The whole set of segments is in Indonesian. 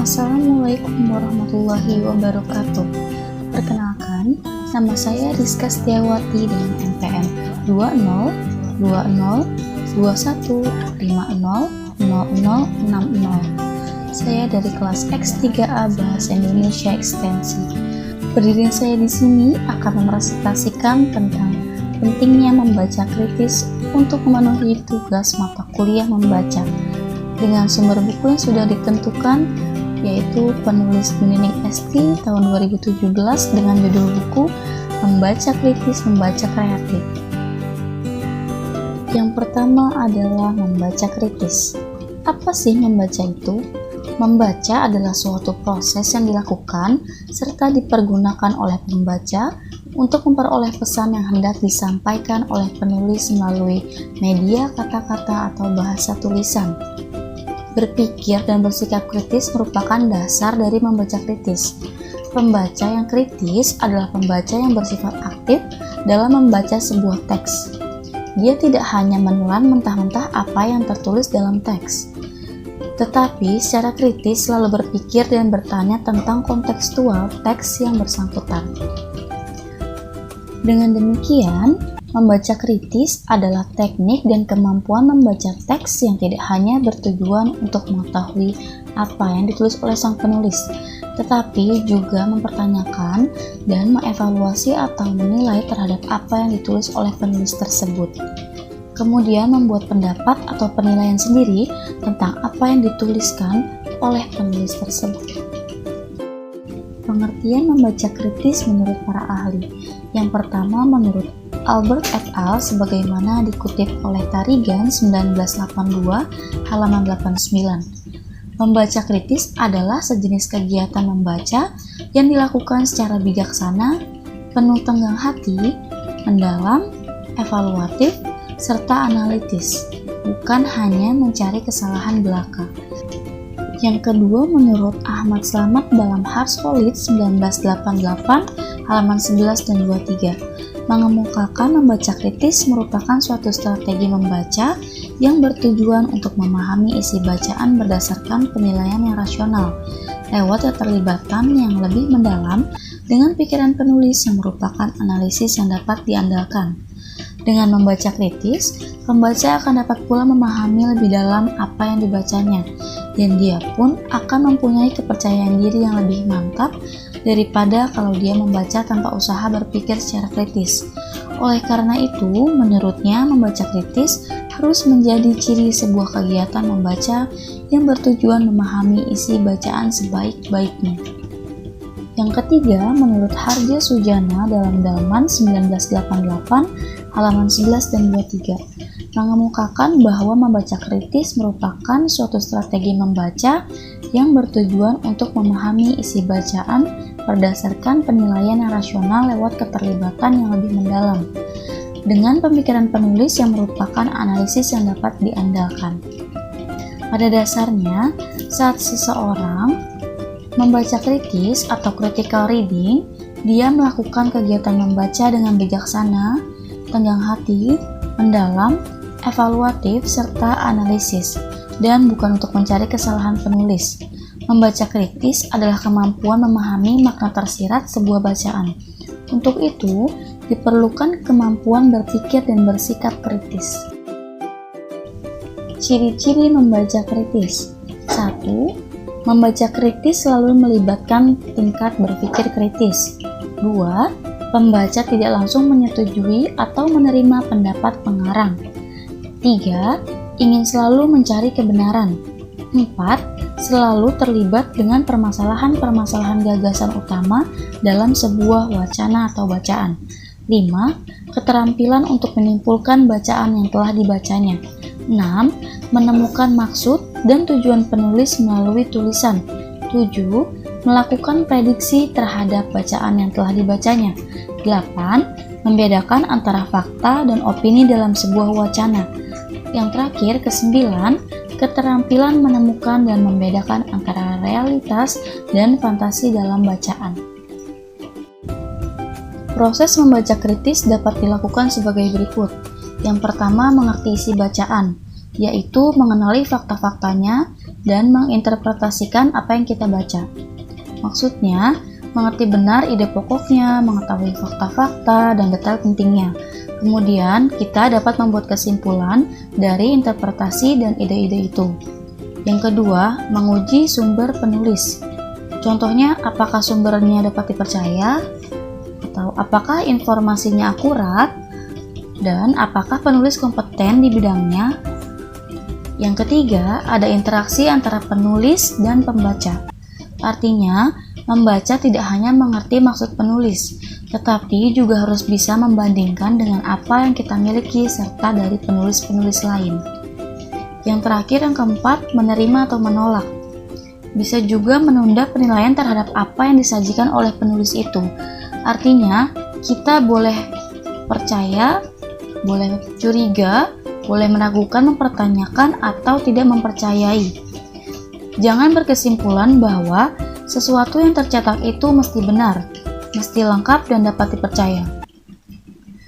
Assalamualaikum warahmatullahi wabarakatuh. Perkenalkan, nama saya Rizka Setiawati dengan NPM 202021500060. Saya dari kelas X3A Bahasa Indonesia Ekstensi. Berdiri saya di sini akan mepresentasikan tentang pentingnya membaca kritis untuk memenuhi tugas mata kuliah membaca dengan sumber buku yang sudah ditentukan, yaitu penulis Bunining ST tahun 2017 dengan judul buku Membaca Kritis, Membaca Kreatif. Yang pertama adalah membaca kritis. Apa sih membaca itu? Membaca adalah suatu proses yang dilakukan serta dipergunakan oleh pembaca untuk memperoleh pesan yang hendak disampaikan oleh penulis melalui media kata-kata atau bahasa tulisan. Berpikir dan bersikap kritis merupakan dasar dari membaca kritis. Pembaca yang kritis adalah pembaca yang bersifat aktif dalam membaca sebuah teks. Dia tidak hanya menelan mentah-mentah apa yang tertulis dalam teks, tetapi secara kritis selalu berpikir dan bertanya tentang kontekstual teks yang bersangkutan. Dengan demikian, membaca kritis adalah teknik dan kemampuan membaca teks yang tidak hanya bertujuan untuk mengetahui apa yang ditulis oleh sang penulis, tetapi juga mempertanyakan dan mengevaluasi atau menilai terhadap apa yang ditulis oleh penulis tersebut. Kemudian membuat pendapat atau penilaian sendiri tentang apa yang dituliskan oleh penulis tersebut. Pengertian membaca kritis menurut para ahli. Yang pertama menurut Albert et al. Sebagaimana dikutip oleh Tarigan 1982 halaman 89. Membaca kritis adalah sejenis kegiatan membaca yang dilakukan secara bijaksana, penuh tenggang hati, mendalam, evaluatif, serta analitis, bukan hanya mencari kesalahan belaka. Yang kedua menurut Ahmad Slamet dalam Hartsolid 1988 halaman 11 dan 23, mengemukakan membaca kritis merupakan suatu strategi membaca yang bertujuan untuk memahami isi bacaan berdasarkan penilaian yang rasional, lewat keterlibatan yang lebih mendalam dengan pikiran penulis yang merupakan analisis yang dapat diandalkan. Dengan membaca kritis, pembaca akan dapat pula memahami lebih dalam apa yang dibacanya, dan dia pun akan mempunyai kepercayaan diri yang lebih mantap daripada kalau dia membaca tanpa usaha berpikir secara kritis. Oleh karena itu, menurutnya membaca kritis harus menjadi ciri sebuah kegiatan membaca yang bertujuan memahami isi bacaan sebaik-baiknya. Yang ketiga, menurut Harja Sujana dalam Dalman 1988 halaman 11 dan 23, mengemukakan bahwa membaca kritis merupakan suatu strategi membaca yang bertujuan untuk memahami isi bacaan berdasarkan penilaian yang rasional lewat keterlibatan yang lebih mendalam, dengan pemikiran penulis yang merupakan analisis yang dapat diandalkan. Pada dasarnya, saat seseorang membaca kritis atau critical reading, dia melakukan kegiatan membaca dengan bijaksana, tenggang hati, mendalam, evaluatif, serta analisis, dan bukan untuk mencari kesalahan penulis. Membaca kritis adalah kemampuan memahami makna tersirat sebuah bacaan. Untuk itu, diperlukan kemampuan berpikir dan bersikap kritis. Ciri-ciri membaca kritis. 1. Membaca kritis selalu melibatkan tingkat berpikir kritis. 2. Pembaca tidak langsung menyetujui atau menerima pendapat pengarang. 3. Ingin selalu mencari kebenaran. 4. Selalu terlibat dengan permasalahan-permasalahan gagasan utama dalam sebuah wacana atau bacaan. 5. Keterampilan untuk menyimpulkan bacaan yang telah dibacanya. 6. Menemukan maksud dan tujuan penulis melalui tulisan. 7. Melakukan prediksi terhadap bacaan yang telah dibacanya. 8. Membedakan antara fakta dan opini dalam sebuah wacana. Yang terakhir, ke-9, keterampilan menemukan dan membedakan antara realitas dan fantasi dalam bacaan. Proses membaca kritis dapat dilakukan sebagai berikut. Yang pertama, mengerti isi bacaan, yaitu mengenali fakta-faktanya dan menginterpretasikan apa yang kita baca. Maksudnya, mengerti benar ide pokoknya, mengetahui fakta-fakta dan detail pentingnya. Kemudian, kita dapat membuat kesimpulan dari interpretasi dan ide-ide itu. Yang kedua, menguji sumber penulis. Contohnya, apakah sumbernya dapat dipercaya? Atau apakah informasinya akurat? Dan apakah penulis kompeten di bidangnya? Yang ketiga, ada interaksi antara penulis dan pembaca. Artinya, membaca tidak hanya mengerti maksud penulis, tetapi juga harus bisa membandingkan dengan apa yang kita miliki serta dari penulis-penulis lain. Yang terakhir, yang keempat, menerima atau menolak. Bisa juga menunda penilaian terhadap apa yang disajikan oleh penulis itu. Artinya, kita boleh percaya, boleh curiga, boleh meragukan, mempertanyakan, atau tidak mempercayai. Jangan berkesimpulan bahwa sesuatu yang tercetak itu mesti benar, mesti lengkap dan dapat dipercaya.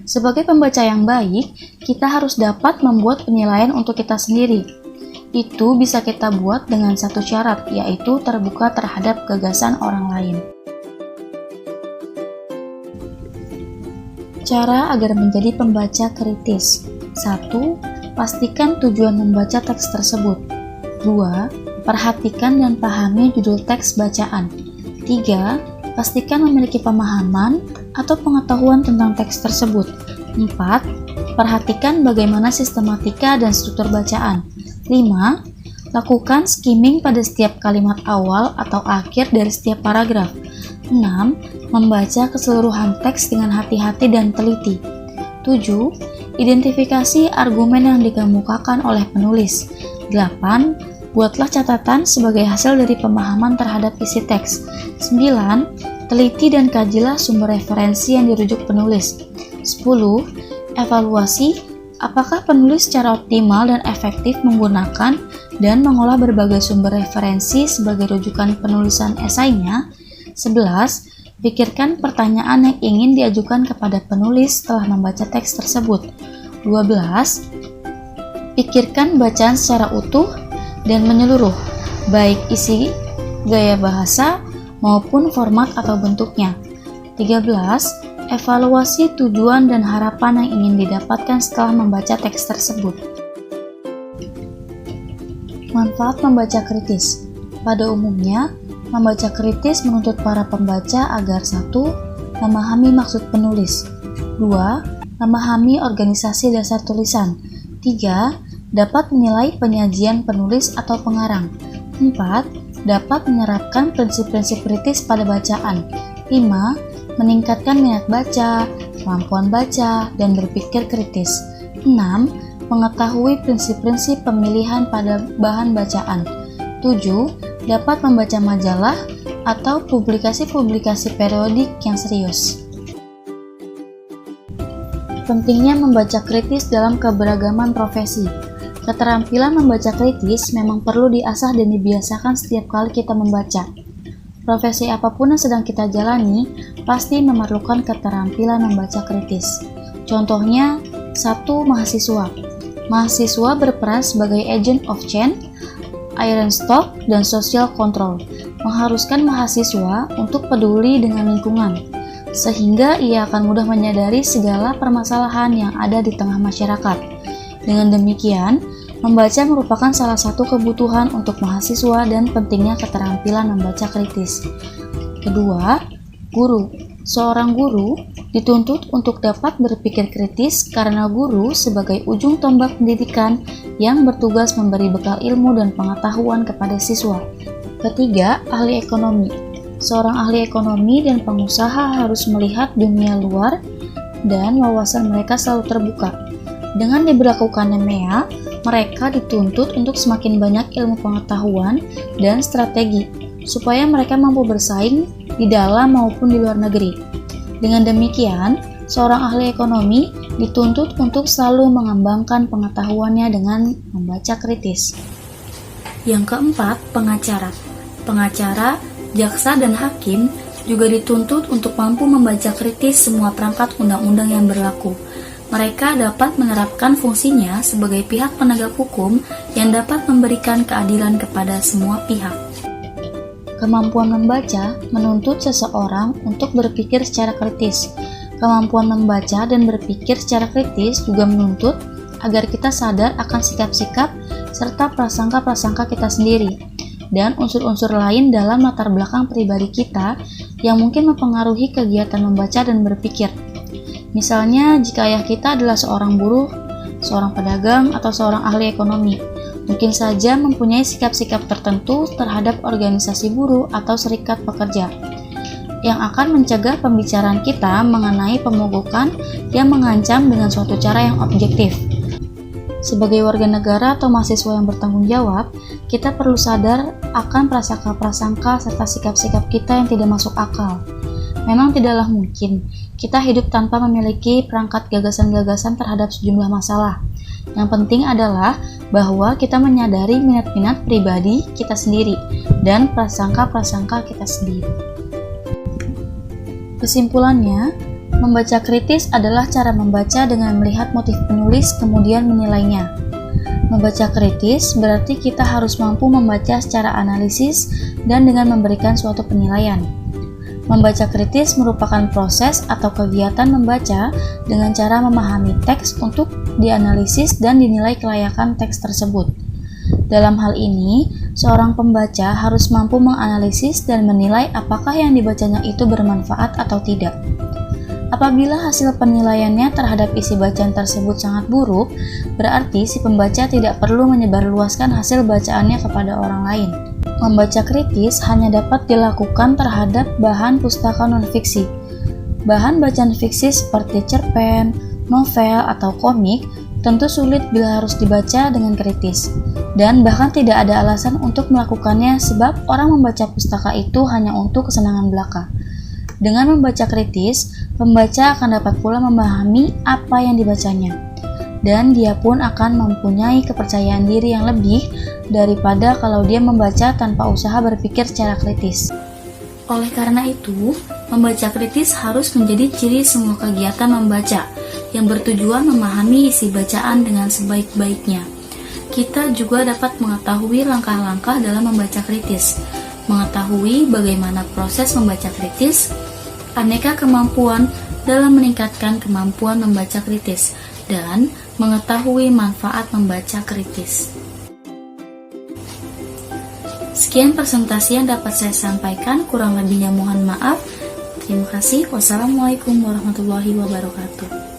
Sebagai pembaca yang baik, kita harus dapat membuat penilaian untuk kita sendiri. Itu bisa kita buat dengan satu syarat, yaitu terbuka terhadap gagasan orang lain. Cara agar menjadi pembaca kritis. 1. Pastikan tujuan membaca teks tersebut. 2. Perhatikan dan pahami judul teks bacaan. 3. Pastikan memiliki pemahaman atau pengetahuan tentang teks tersebut. 4. Perhatikan bagaimana sistematika dan struktur bacaan. 5. Lakukan skimming pada setiap kalimat awal atau akhir dari setiap paragraf. 6. Membaca keseluruhan teks dengan hati-hati dan teliti. 7. Identifikasi argumen yang dikemukakan oleh penulis. 8. Buatlah catatan sebagai hasil dari pemahaman terhadap isi teks. 9. Teliti dan kajilah sumber referensi yang dirujuk penulis. 10. Evaluasi apakah penulis secara optimal dan efektif menggunakan dan mengolah berbagai sumber referensi sebagai rujukan penulisan esainya. 11. Pikirkan pertanyaan yang ingin diajukan kepada penulis setelah membaca teks tersebut. 12. Pikirkan bacaan secara utuh dan menyeluruh, baik isi, gaya bahasa, maupun format atau bentuknya. 13. Evaluasi tujuan dan harapan yang ingin didapatkan setelah membaca teks tersebut. Manfaat membaca kritis. Pada umumnya, membaca kritis menuntut para pembaca agar 1. Memahami maksud penulis. 2. Memahami organisasi dasar tulisan. 3. Dapat menilai penyajian penulis atau pengarang. 4. Dapat menerapkan prinsip-prinsip kritis pada bacaan. 5. Meningkatkan minat baca, kemampuan baca, dan berpikir kritis. 6. Mengetahui prinsip-prinsip pemilihan pada bahan bacaan. 7. Dapat membaca majalah atau publikasi-publikasi periodik yang serius. Pentingnya membaca kritis dalam keberagaman profesi. Keterampilan membaca kritis memang perlu diasah dan dibiasakan setiap kali kita membaca. Profesi apapun yang sedang kita jalani pasti memerlukan keterampilan membaca kritis. Contohnya, 1. Mahasiswa. Mahasiswa berperan sebagai agent of change, iron stock, dan social control, mengharuskan mahasiswa untuk peduli dengan lingkungan, sehingga ia akan mudah menyadari segala permasalahan yang ada di tengah masyarakat. Dengan demikian, membaca merupakan salah satu kebutuhan untuk mahasiswa dan pentingnya keterampilan membaca kritis. Kedua, guru. Seorang guru dituntut untuk dapat berpikir kritis karena guru sebagai ujung tombak pendidikan yang bertugas memberi bekal ilmu dan pengetahuan kepada siswa. Ketiga, ahli ekonomi. Seorang ahli ekonomi dan pengusaha harus melihat dunia luar dan wawasan mereka selalu terbuka. Dengan diberlakukannya MEA, mereka dituntut untuk semakin banyak ilmu pengetahuan dan strategi, supaya mereka mampu bersaing di dalam maupun di luar negeri. Dengan demikian, seorang ahli ekonomi dituntut untuk selalu mengembangkan pengetahuannya dengan membaca kritis. Yang keempat, pengacara. Pengacara, jaksa, dan hakim juga dituntut untuk mampu membaca kritis semua perangkat undang-undang yang berlaku. Mereka dapat menerapkan fungsinya sebagai pihak penegak hukum yang dapat memberikan keadilan kepada semua pihak. Kemampuan membaca menuntut seseorang untuk berpikir secara kritis. Kemampuan membaca dan berpikir secara kritis juga menuntut agar kita sadar akan sikap-sikap serta prasangka-prasangka kita sendiri dan unsur-unsur lain dalam latar belakang pribadi kita yang mungkin mempengaruhi kegiatan membaca dan berpikir. Misalnya, jika ayah kita adalah seorang buruh, seorang pedagang, atau seorang ahli ekonomi, mungkin saja mempunyai sikap-sikap tertentu terhadap organisasi buruh atau serikat pekerja, yang akan mencegah pembicaraan kita mengenai pemogokan yang mengancam dengan suatu cara yang objektif. Sebagai warga negara atau mahasiswa yang bertanggung jawab, kita perlu sadar akan prasangka-prasangka serta sikap-sikap kita yang tidak masuk akal. Memang tidaklah mungkin kita hidup tanpa memiliki perangkat gagasan-gagasan terhadap sejumlah masalah. Yang penting adalah bahwa kita menyadari minat-minat pribadi kita sendiri dan prasangka-prasangka kita sendiri. Kesimpulannya, membaca kritis adalah cara membaca dengan melihat motif penulis kemudian menilainya. Membaca kritis berarti kita harus mampu membaca secara analisis dan dengan memberikan suatu penilaian. Membaca kritis merupakan proses atau kegiatan membaca dengan cara memahami teks untuk dianalisis dan dinilai kelayakan teks tersebut. Dalam hal ini, seorang pembaca harus mampu menganalisis dan menilai apakah yang dibacanya itu bermanfaat atau tidak. Apabila hasil penilaiannya terhadap isi bacaan tersebut sangat buruk, berarti si pembaca tidak perlu menyebarluaskan hasil bacaannya kepada orang lain. Membaca kritis hanya dapat dilakukan terhadap bahan pustaka non-fiksi. Bahan bacaan fiksi seperti cerpen, novel, atau komik tentu sulit bila harus dibaca dengan kritis, dan bahkan tidak ada alasan untuk melakukannya sebab orang membaca pustaka itu hanya untuk kesenangan belaka. Dengan membaca kritis, pembaca akan dapat pula memahami apa yang dibacanya, dan dia pun akan mempunyai kepercayaan diri yang lebih daripada kalau dia membaca tanpa usaha berpikir secara kritis. Oleh karena itu, membaca kritis harus menjadi ciri semua kegiatan membaca yang bertujuan memahami isi bacaan dengan sebaik-baiknya. Kita juga dapat mengetahui langkah-langkah dalam membaca kritis, mengetahui bagaimana proses membaca kritis, aneka kemampuan dalam meningkatkan kemampuan membaca kritis, dan mengetahui manfaat membaca kritis. Sekian presentasi yang dapat saya sampaikan, kurang lebihnya mohon maaf. Terima kasih. Wassalamualaikum warahmatullahi wabarakatuh.